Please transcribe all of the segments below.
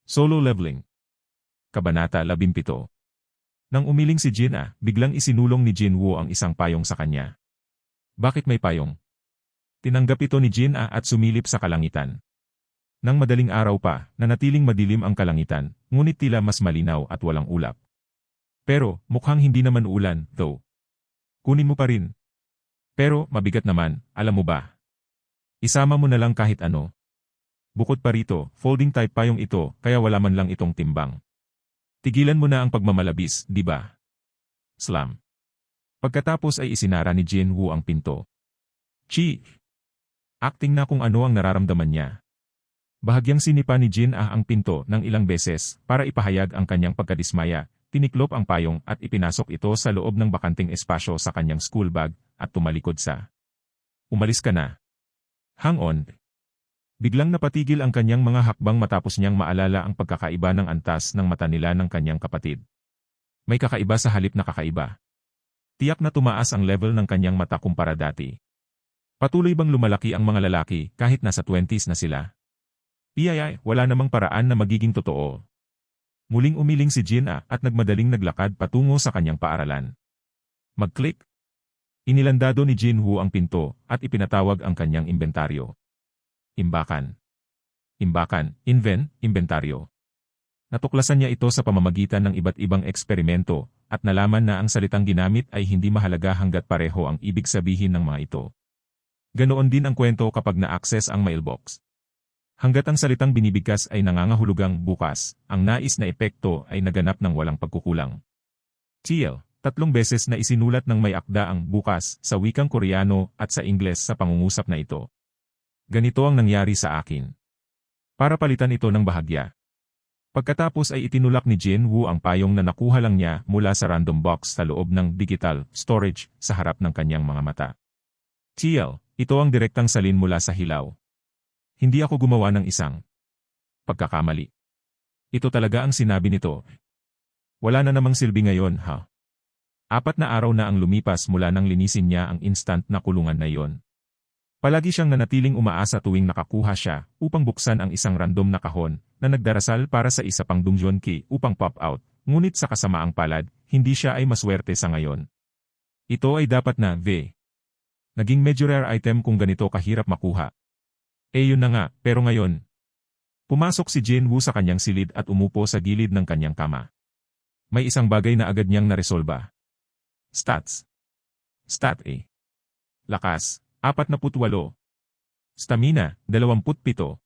Solo Leveling. Kabanata 17. Nang umiling si Jin A, biglang isinulong ni Jin Woo ang isang payong sa kanya. Bakit may payong? Tinanggap ito ni Jin A at sumilip sa kalangitan. Nang madaling araw pa, nanatiling madilim ang kalangitan, ngunit tila mas malinaw at walang ulap. Pero, mukhang hindi naman ulan, though. Kunin mo pa rin. Pero, mabigat naman, alam mo ba? Isama mo na lang kahit ano. Bukod pa rito, folding type payong ito, kaya wala man lang itong timbang. Tigilan mo na ang pagmamalabis, di ba? Slam. Pagkatapos ay isinara ni Jin Woo ang pinto. Chi! Acting na kung ano ang nararamdaman niya. Bahagyang sinipa ni Jin A ang pinto ng ilang beses para ipahayag ang kanyang pagkadismaya, tiniklop ang payong at ipinasok ito sa loob ng bakanting espasyo sa kanyang school bag at tumalikod sa. Umalis ka na. Hang on. Biglang napatigil ang kanyang mga hakbang matapos niyang maalala ang pagkakaiba ng antas ng mata nila ng kanyang kapatid. May kakaiba sa halip na kakaiba. Tiyak na tumaas ang level ng kanyang mata kumpara dati. Patuloy bang lumalaki ang mga lalaki kahit nasa 20s na sila? Iyay, wala namang paraan na magiging totoo. Muling umiling si Jin A at nagmadaling naglakad patungo sa kanyang paaralan. Mag-click. Inilandado ni Jin Woo ang pinto at ipinatawag ang kanyang inventaryo. Imbakan. Imbakan, inventaryo. Natuklasan niya ito sa pamamagitan ng iba't ibang eksperimento at nalaman na ang salitang ginamit ay hindi mahalaga hanggat pareho ang ibig sabihin ng mga ito. Ganoon din ang kwento kapag na-access ang mailbox. Hanggat ang salitang binibigkas ay nangangahulugang bukas, ang nais na epekto ay naganap ng walang pagkukulang. TL, 3 beses na isinulat ng may akda ang bukas sa wikang Koreano at sa Ingles sa pangungusap na ito. Ganito ang nangyari sa akin. Para palitan ito ng bahagya. Pagkatapos ay itinulak ni Jin Woo ang payong na nakuha lang niya mula sa random box sa loob ng digital storage sa harap ng kanyang mga mata. TL, ito ang direktang salin mula sa hilaw. Hindi ako gumawa ng isang pagkakamali. Ito talaga ang sinabi nito. Wala na namang silbi ngayon, ha? 4 na araw na ang lumipas mula nang linisin niya ang instant na kulungan na iyon. Palagi siyang nanatiling umaasa tuwing nakakuha siya upang buksan ang isang random na kahon na nagdarasal para sa isa pang dungeon key upang pop out, ngunit sa kasamaang palad, hindi siya ay maswerte sa ngayon. Ito ay dapat na naging medyo rare item kung ganito kahirap makuha. Yun na nga, pero ngayon. Pumasok si Jin Woo sa kanyang silid at umupo sa gilid ng kanyang kama. May isang bagay na agad niyang naresolba. Stats. Stat A. Lakas, 48. Stamina, 27.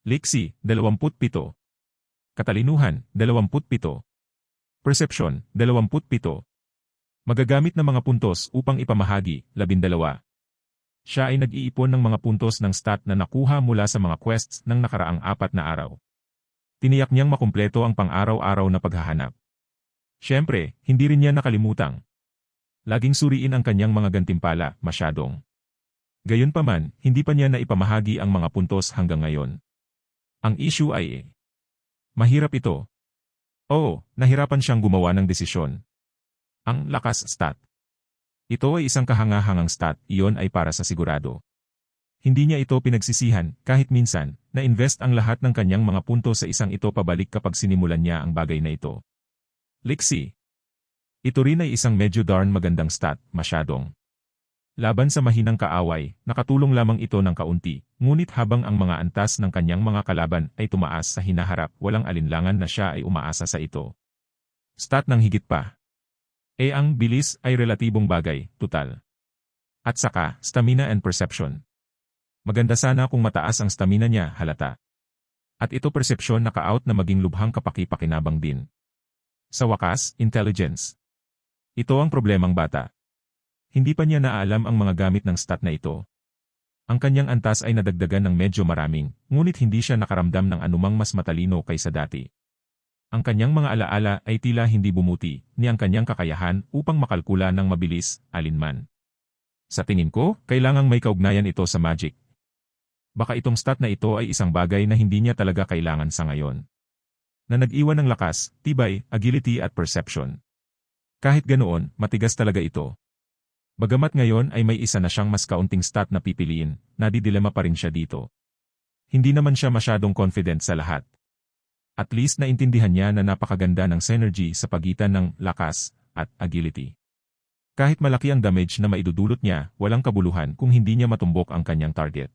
Liksi, 27. Katalinuhan, 27. Perception, 27. Magagamit ng mga puntos upang ipamahagi, 12. Siya ay nag-iipon ng mga puntos ng stat na nakuha mula sa mga quests ng nakaraang 4 na araw. Tiniyak niyang makumpleto ang pang-araw-araw na paghahanap. Siyempre, hindi rin niya nakalimutang. Laging suriin ang kanyang mga gantimpala, masyadong. Gayunpaman, hindi pa niya naipamahagi ang mga puntos hanggang ngayon. Ang issue ay mahirap ito. Oo, nahirapan siyang gumawa ng desisyon. Ang lakas stat. Ito ay isang kahangahangang stat, iyon ay para sa sigurado. Hindi niya ito pinagsisihan, kahit minsan, na-invest ang lahat ng kanyang mga punto sa isang ito pabalik kapag sinimulan niya ang bagay na ito. Liksi. Ito rin ay isang medyo darn magandang stat, masyadong. Laban sa mahinang kaaway, nakatulong lamang ito ng kaunti, ngunit habang ang mga antas ng kanyang mga kalaban ay tumaas sa hinaharap, walang alinlangan na siya ay umaasa sa ito. Stat ng higit pa. Ang bilis ay relatibong bagay, tutal. At saka, stamina and perception. Maganda sana kung mataas ang stamina niya, halata. At ito persepsyon naka-out na maging lubhang kapaki-pakinabang din. Sa wakas, intelligence. Ito ang problemang bata. Hindi pa niya naaalam ang mga gamit ng stat na ito. Ang kanyang antas ay nadagdagan ng medyo maraming, ngunit hindi siya nakaramdam ng anumang mas matalino kaysa dati. Ang kanyang mga alaala ay tila hindi bumuti, ni ang kanyang kakayahan upang makalkula ng mabilis, alinman. Sa tingin ko, kailangang may kaugnayan ito sa magic. Baka itong stat na ito ay isang bagay na hindi niya talaga kailangan sa ngayon. Na nag-iwan ng lakas, tibay, agility at perception. Kahit ganoon, matigas talaga ito. Bagamat ngayon ay may isa na siyang mas kaunting stat na pipiliin, nadidilema pa rin siya dito. Hindi naman siya masyadong confident sa lahat. At least naintindihan niya na napakaganda ng synergy sa pagitan ng lakas at agility. Kahit malaki ang damage na maidudulot niya, walang kabuluhan kung hindi niya matumbok ang kanyang target.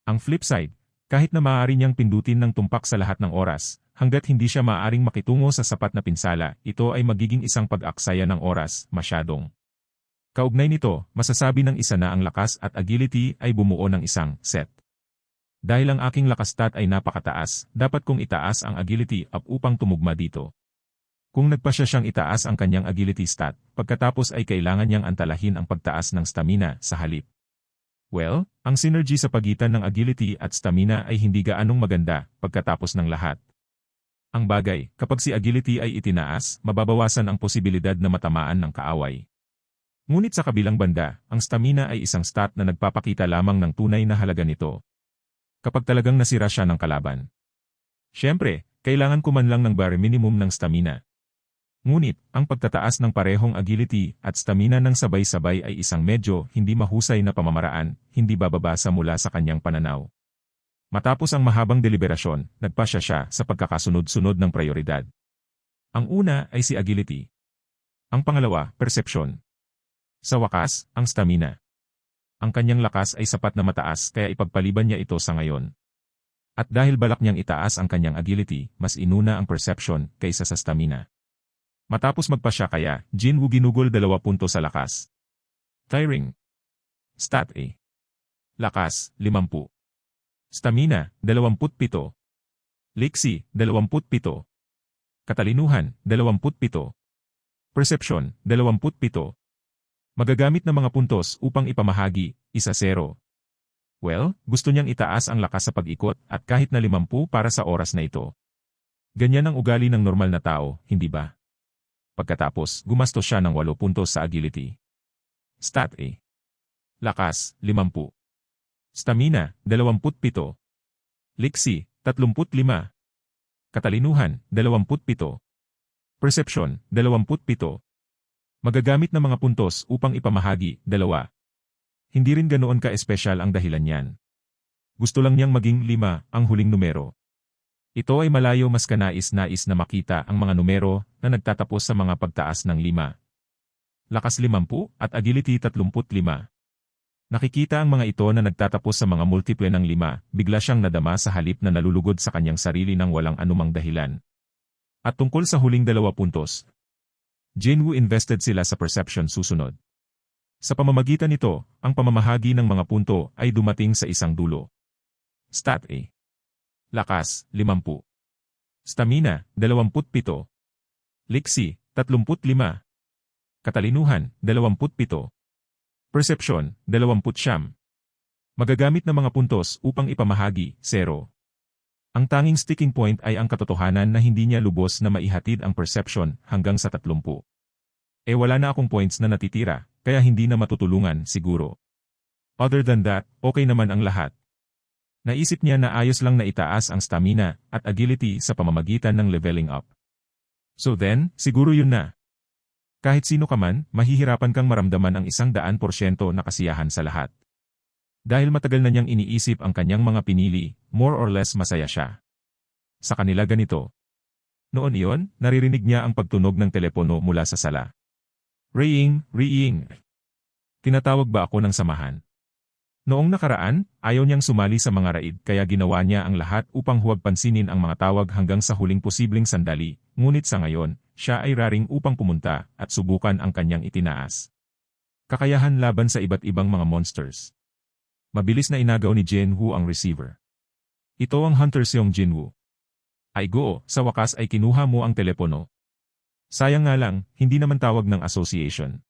Ang flip side, kahit na maaari niyang pindutin ng tumpak sa lahat ng oras, hanggat hindi siya maaaring makitungo sa sapat na pinsala, ito ay magiging isang pag-aksaya ng oras, masyadong. Kaugnay nito, masasabi ng isa na ang lakas at agility ay bumuo ng isang set. Dahil ang aking lakas stat ay napakataas, dapat kong itaas ang agility up upang tumugma dito. Kung nagpasya siyang itaas ang kanyang agility stat, pagkatapos ay kailangan niyang antalahin ang pagtaas ng stamina sa halip. Well, ang synergy sa pagitan ng agility at stamina ay hindi gaanong maganda pagkatapos ng lahat. Ang bagay, kapag si agility ay itinaas, mababawasan ang posibilidad na matamaan ng kaaway. Ngunit sa kabilang banda, ang stamina ay isang stat na nagpapakita lamang ng tunay na halaga nito. Kapag talagang nasira siya ng kalaban. Siyempre, kailangan ko man lang ng bare minimum ng stamina. Ngunit, ang pagtataas ng parehong agility at stamina ng sabay-sabay ay isang medyo hindi mahusay na pamamaraan, hindi bababasa mula sa kanyang pananaw. Matapos ang mahabang deliberasyon, nagpasya siya sa pagkakasunod-sunod ng prioridad. Ang una ay si agility. Ang pangalawa, perception. Sa wakas, ang stamina. Ang kanyang lakas ay sapat na mataas kaya ipagpaliban niya ito sa ngayon. At dahil balak niyang itaas ang kanyang agility, mas inuna ang perception kaysa sa stamina. Matapos magpasya kaya, Jinwoo ginugol 2 punto sa lakas. Tiring. Stat A. Lakas, 50. Stamina, 27. Liksi, 27. Katalinuhan, 27. Perception, 27. Magagamit ng mga puntos upang ipamahagi, 1-0. Well, gusto niyang itaas ang lakas sa pag-ikot at kahit na 50 para sa oras na ito. Ganyan ang ugali ng normal na tao, hindi ba? Pagkatapos, gumastos siya ng 8 puntos sa agility. Stat A. Lakas, 50. Stamina, 27. Liksi, 35. Katalinuhan, 27. Perception, 27. Magagamit ng mga puntos upang ipamahagi, 2. Hindi rin ganoon ka-espesyal ang dahilan niyan. Gusto lang niyang maging 5 ang huling numero. Ito ay malayo mas kanais-nais na makita ang mga numero na nagtatapos sa mga pagtaas ng 5. Lakas 50 at agility 35. Nakikita ang mga ito na nagtatapos sa mga multiple ng 5, bigla siyang nadama sa halip na nalulugod sa kanyang sarili ng walang anumang dahilan. At tungkol sa huling 2 puntos, Jinwoo invested sila sa perception susunod. Sa pamamagitan nito, ang pamamahagi ng mga punto ay dumating sa isang dulo. Stat A. Lakas, 50. Stamina, 27. Liksi, 35. Katalinuhan, 27. Perception, 20. Magagamit ng mga puntos upang ipamahagi, 0. Ang tanging sticking point ay ang katotohanan na hindi niya lubos na maihatid ang perception hanggang sa 30. Wala na akong points na natitira, kaya hindi na matutulungan siguro. Other than that, okay naman ang lahat. Naisip niya na ayos lang na itaas ang stamina at agility sa pamamagitan ng leveling up. So then, siguro yun na. Kahit sino ka man, mahihirapan kang maramdaman ang 100% na kasiyahan sa lahat. Dahil matagal na niyang iniisip ang kanyang mga pinili, more or less masaya siya. Sa kanila ganito. Noon iyon, naririnig niya ang pagtunog ng telepono mula sa sala. Ring, ring. Tinatawag ba ako ng samahan? Noong nakaraan, ayaw niyang sumali sa mga raid kaya ginawa niya ang lahat upang huwag pansinin ang mga tawag hanggang sa huling posibleng sandali, ngunit sa ngayon, siya ay raring upang pumunta at subukan ang kanyang itinaas. Kakayahan laban sa iba't ibang mga monsters. Mabilis na inagaw ni Jinwoo ang receiver. Ito ang Hunter Seong Jinwoo. Ay go, sa wakas ay kinuha mo ang telepono. Sayang nga lang, hindi naman tawag ng association.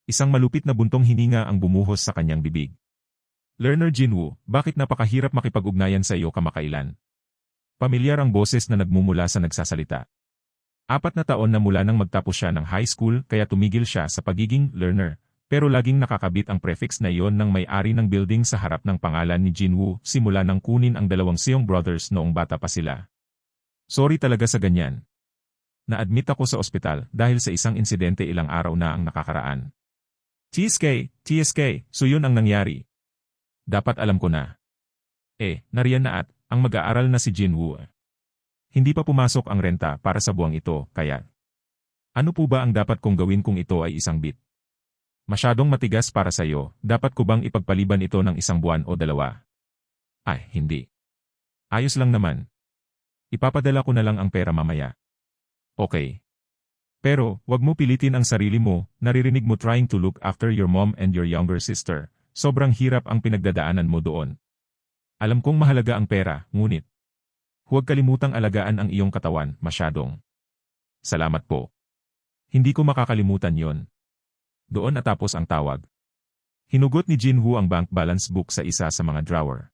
Isang malupit na buntong hininga ang bumuhos sa kanyang bibig. Learner Jinwoo, bakit napakahirap makipag-ugnayan sa iyo kamakailan? Pamilyar ang boses na nagmumula sa nagsasalita. 4 na taon na mula nang magtapos siya ng high school kaya tumigil siya sa pagiging learner. Pero laging nakakabit ang prefix na iyon ng may-ari ng building sa harap ng pangalan ni Jinwoo simula nang kunin ang 2 Seong brothers noong bata pa sila. Sorry talaga sa ganyan. Na-admit ako sa ospital dahil sa isang insidente ilang araw na ang nakakaraan. TSK, so yun ang nangyari. Dapat alam ko na. Nariyan na at Ang mag-aaral na si Jinwoo. Hindi pa pumasok ang renta para sa buwang ito, kaya ano po ba ang dapat kong gawin kung ito ay isang bit? Masyadong matigas para sa iyo, dapat ko bang ipagpaliban ito ng isang buwan o dalawa? Ay, hindi. Ayos lang naman. Ipapadala ko na lang ang pera mamaya. Okay. Pero, wag mo pilitin ang sarili mo, naririnig mo trying to look after your mom and your younger sister. Sobrang hirap ang pinagdadaanan mo doon. Alam kong mahalaga ang pera, ngunit huwag kalimutang alagaan ang iyong katawan, masyadong. Salamat po. Hindi ko makakalimutan yon. Doon natapos ang tawag. Hinugot ni Jinwoo ang bank balance book sa isa sa mga drawer.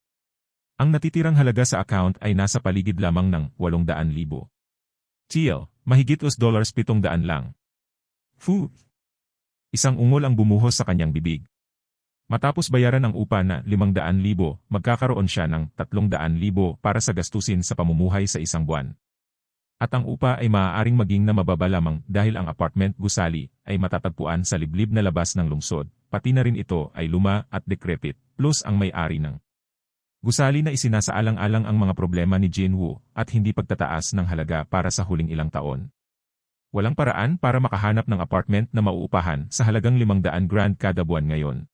Ang natitirang halaga sa account ay nasa paligid lamang ng 800,000. TL, mahigit $700 lang. Fu! Isang ungol ang bumuhos sa kanyang bibig. Matapos bayaran ang upa na 500,000, magkakaroon siya ng 300,000 para sa gastusin sa pamumuhay sa isang buwan. At ang upa ay maaaring maging na mababa lamang dahil ang apartment gusali ay matatagpuan sa liblib na labas ng lungsod, pati na rin ito ay luma at decrepit, plus ang may-ari ng gusali na isinasaalang-alang ang mga problema ni Jinwoo at hindi pagtataas ng halaga para sa huling ilang taon. Walang paraan para makahanap ng apartment na mauupahan sa halagang 500,000 kada buwan ngayon.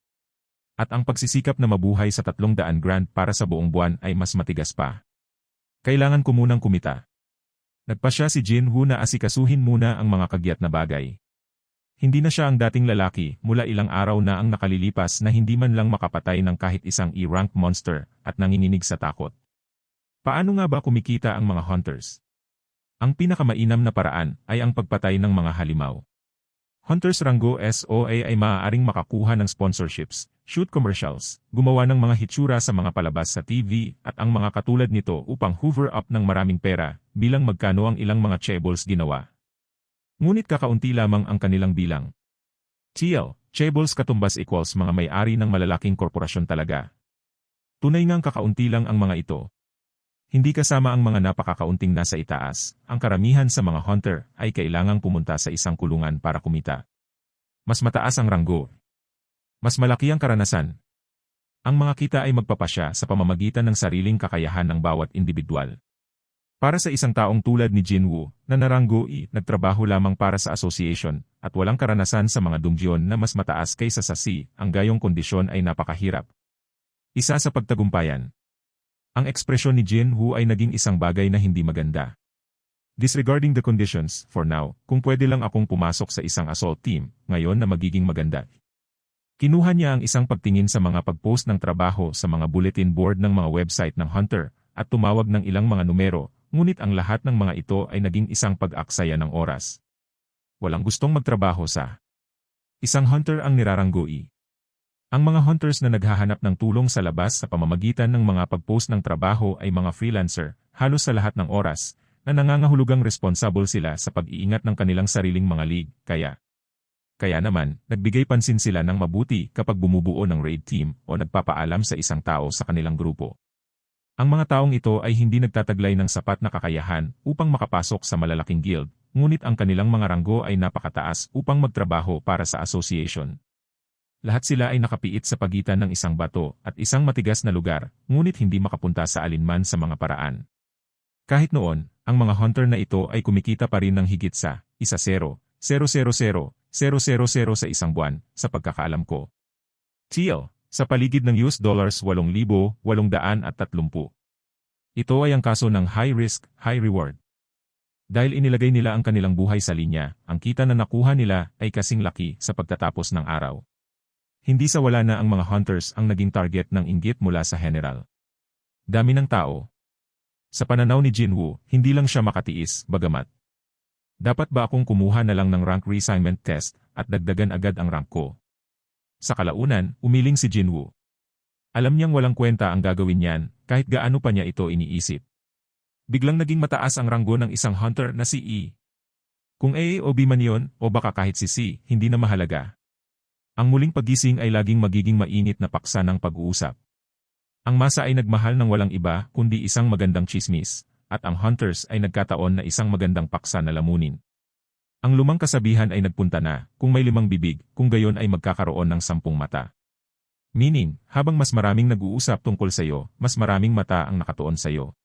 At ang pagsisikap na mabuhay sa 300,000 para sa buong buwan ay mas matigas pa. Kailangan ko munang kumita. Nagpasya si Jinwoo na asikasuhin muna ang mga kagyat na bagay. Hindi na siya ang dating lalaki mula ilang araw na ang nakalilipas na hindi man lang makapatay ng kahit isang E-rank monster at nanginginig sa takot. Paano nga ba kumikita ang mga hunters? Ang pinakamainam na paraan ay ang pagpatay ng mga halimaw. Hunters Rango SOA ay maaaring makakuha ng sponsorships, shoot commercials, gumawa ng mga hitsura sa mga palabas sa TV at ang mga katulad nito upang hoover up ng maraming pera, bilang magkano ang ilang mga chaebols ginawa. Ngunit kakaunti lamang ang kanilang bilang. Chaebols katumbas equals mga may-ari ng malalaking korporasyon talaga. Tunay ngang kakaunti lang ang mga ito. Hindi kasama ang mga napakakaunting nasa itaas, ang karamihan sa mga hunter ay kailangang pumunta sa isang kulungan para kumita. Mas mataas ang ranggo. Mas malaki ang karanasan. Ang mga kita ay magpapasya sa pamamagitan ng sariling kakayahan ng bawat individual. Para sa isang taong tulad ni Jinwoo, na naranggo nagtrabaho lamang para sa association, at walang karanasan sa mga dungeon na mas mataas kaysa sa C, ang gayong kondisyon ay napakahirap. Isa sa pagtagumpayan. Ang ekspresyon ni Jinwoo ay naging isang bagay na hindi maganda. Disregarding the conditions, for now, kung pwede lang akong pumasok sa isang assault team, ngayon na magiging maganda. Kinuha niya ang isang pagtingin sa mga pag-post ng trabaho sa mga bulletin board ng mga website ng Hunter, at tumawag ng ilang mga numero, ngunit ang lahat ng mga ito ay naging isang pag-aksaya ng oras. Walang gustong magtrabaho sa isang Hunter ang niraranggoi. Ang mga hunters na naghahanap ng tulong sa labas sa pamamagitan ng mga pag-post ng trabaho ay mga freelancer, halos sa lahat ng oras, na nangangahulugang responsable sila sa pag-iingat ng kanilang sariling mga league, Kaya naman, nagbigay pansin sila ng mabuti kapag bumubuo ng raid team o nagpapaalam sa isang tao sa kanilang grupo. Ang mga taong ito ay hindi nagtataglay ng sapat na kakayahan upang makapasok sa malalaking guild, ngunit ang kanilang mga ranggo ay napakataas upang magtrabaho para sa association. Lahat sila ay nakapiit sa pagitan ng isang bato at isang matigas na lugar, ngunit hindi makapunta sa alinman sa mga paraan. Kahit noon, ang mga hunter na ito ay kumikita pa rin ng higit sa 1,000,000 sa isang buwan, sa pagkakaalam ko. Sa paligid ng $8,830. Ito ay ang kaso ng high risk, high reward. Dahil inilagay nila ang kanilang buhay sa linya, ang kita na nakuha nila ay kasing laki sa pagtatapos ng araw. Hindi sa wala na ang mga hunters ang naging target ng inggit mula sa general. Dami ng tao. Sa pananaw ni Jinwoo, hindi lang siya makatiis, bagamat. Dapat ba akong kumuha na lang ng rank reassignment test at dagdagan agad ang rank ko? Sa kalaunan, umiling si Jinwoo. Alam niyang walang kwenta ang gagawin niyan, kahit gaano pa niya ito iniisip. Biglang naging mataas ang ranggo ng isang hunter na si E. Kung A o B man yon, o baka kahit si C, hindi na mahalaga. Ang muling pagising ay laging magiging mainit na paksa ng pag-uusap. Ang masa ay nagmahal ng walang iba kundi isang magandang chismis, at ang hunters ay nagkataon na isang magandang paksa na lamunin. Ang lumang kasabihan ay nagpunta na, kung may 5 bibig, kung gayon ay magkakaroon ng 10 mata. Meaning, habang mas maraming nag-uusap tungkol sa'yo, mas maraming mata ang nakatuon sa'yo.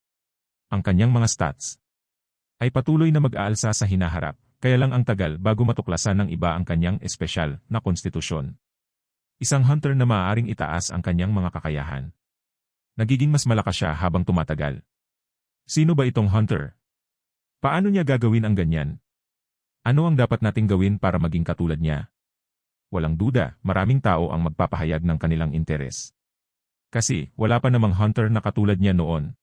Ang kanyang mga stats ay patuloy na mag-aalsa sa hinaharap, kaya lang ang tagal bago matuklasan ng iba ang kanyang espesyal na konstitusyon. Isang hunter na maaaring itaas ang kanyang mga kakayahan. Nagiging mas malakas siya habang tumatagal. Sino ba itong hunter? Paano niya gagawin ang ganyan? Ano ang dapat nating gawin para maging katulad niya? Walang duda, maraming tao ang magpapahayag ng kanilang interes. Kasi, wala pa namang hunter na katulad niya noon.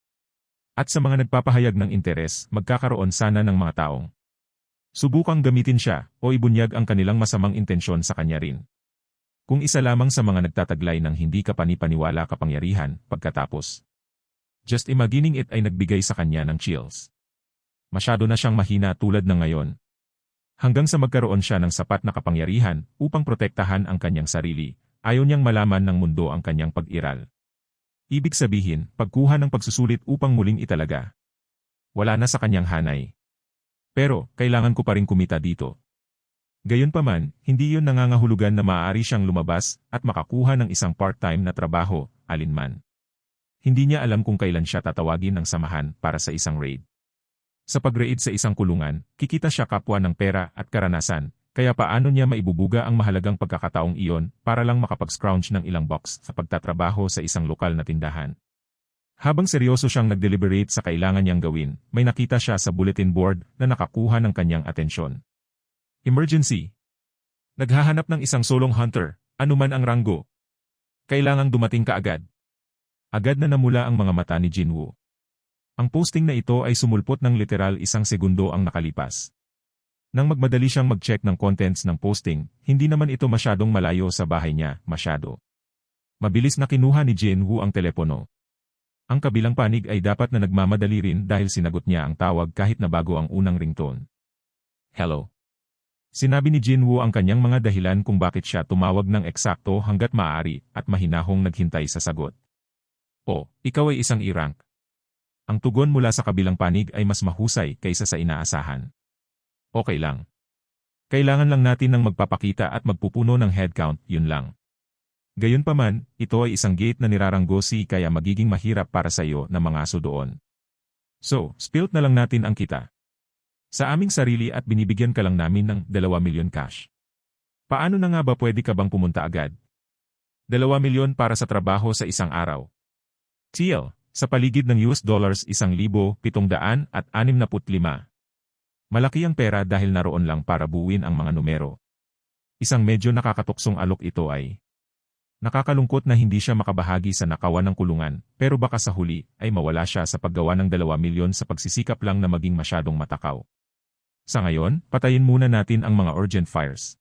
At sa mga nagpapahayag ng interes, magkakaroon sana ng mga taong subukang gamitin siya o ibunyag ang kanilang masamang intensyon sa kanya rin. Kung isa lamang sa mga nagtataglay ng hindi kapani-paniwala kapangyarihan pagkatapos. Just imagining it ay nagbigay sa kanya ng chills. Masyado na siyang mahina tulad ng ngayon. Hanggang sa magkaroon siya ng sapat na kapangyarihan upang protektahan ang kanyang sarili, ayaw niyang malaman ng mundo ang kanyang pag-iral. Ibig sabihin, pagkuha ng pagsusulit upang muling italaga. Wala na sa kanyang hanay. Pero, kailangan ko pa rin kumita dito. Gayunpaman, hindi yun nangangahulugan na maaari siyang lumabas at makakuha ng isang part-time na trabaho, alinman. Hindi niya alam kung kailan siya tatawagin ng samahan para sa isang raid. Sa pag-raid sa isang kulungan, kikita siya kapwa ng pera at karanasan, kaya paano niya maibubuga ang mahalagang pagkakataong iyon para lang makapag-scrounge ng ilang box sa pagtatrabaho sa isang lokal na tindahan. Habang seryoso siyang nag-deliberate sa kailangan niyang gawin, may nakita siya sa bulletin board na nakakuha ng kanyang atensyon. Emergency! Naghahanap ng isang solong hunter, anuman ang ranggo. Kailangang dumating kaagad. Agad na namula ang mga mata ni Jinwoo. Ang posting na ito ay sumulpot ng literal 1 segundo ang nakalipas. Nang magmadali siyang mag-check ng contents ng posting, hindi naman ito masyadong malayo sa bahay niya, masyado. Mabilis na kinuha ni Jinwoo ang telepono. Ang kabilang panig ay dapat na nagmamadali rin dahil sinagot niya ang tawag kahit na bago ang unang ringtone. Hello. Sinabi ni Jinwoo ang kanyang mga dahilan kung bakit siya tumawag ng eksakto hanggat maaari at mahinahong naghintay sa sagot. O, ikaw ay isang E-rank. Ang tugon mula sa kabilang panig ay mas mahusay kaysa sa inaasahan. Okay lang. Kailangan lang natin ng magpapakita at magpupuno ng headcount, yun lang. Gayunpaman, ito ay isang gate na niraranggosi kaya magiging mahirap para sa iyo na mangaso doon. So, spilt na lang natin ang kita. Sa aming sarili at binibigyan ka lang namin ng 2 milyon cash. Paano na nga ba pwede ka bang pumunta agad? 2 milyon para sa trabaho sa isang araw. TL. Sa paligid ng US dollars 1,765. Malaki ang pera dahil naroon lang para buuin ang mga numero. Isang medyo nakakatuksong alok ito ay. Nakakalungkot na hindi siya makabahagi sa nakawan ng kulungan, pero baka sa huli ay mawala siya sa paggawa ng 2 milyon sa pagsisikap lang na maging masyadong matakaw. Sa ngayon, patayin muna natin ang mga urgent fires.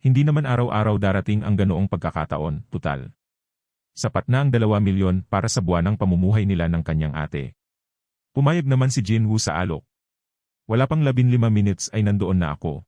Hindi naman araw-araw darating ang ganoong pagkakataon, tutal. Sapat na ang 2 milyon para sa buwanang pamumuhay nila ng kanyang ate. Pumayag naman si Jinwoo sa alok. Wala pang 15 minutes ay nandoon na ako.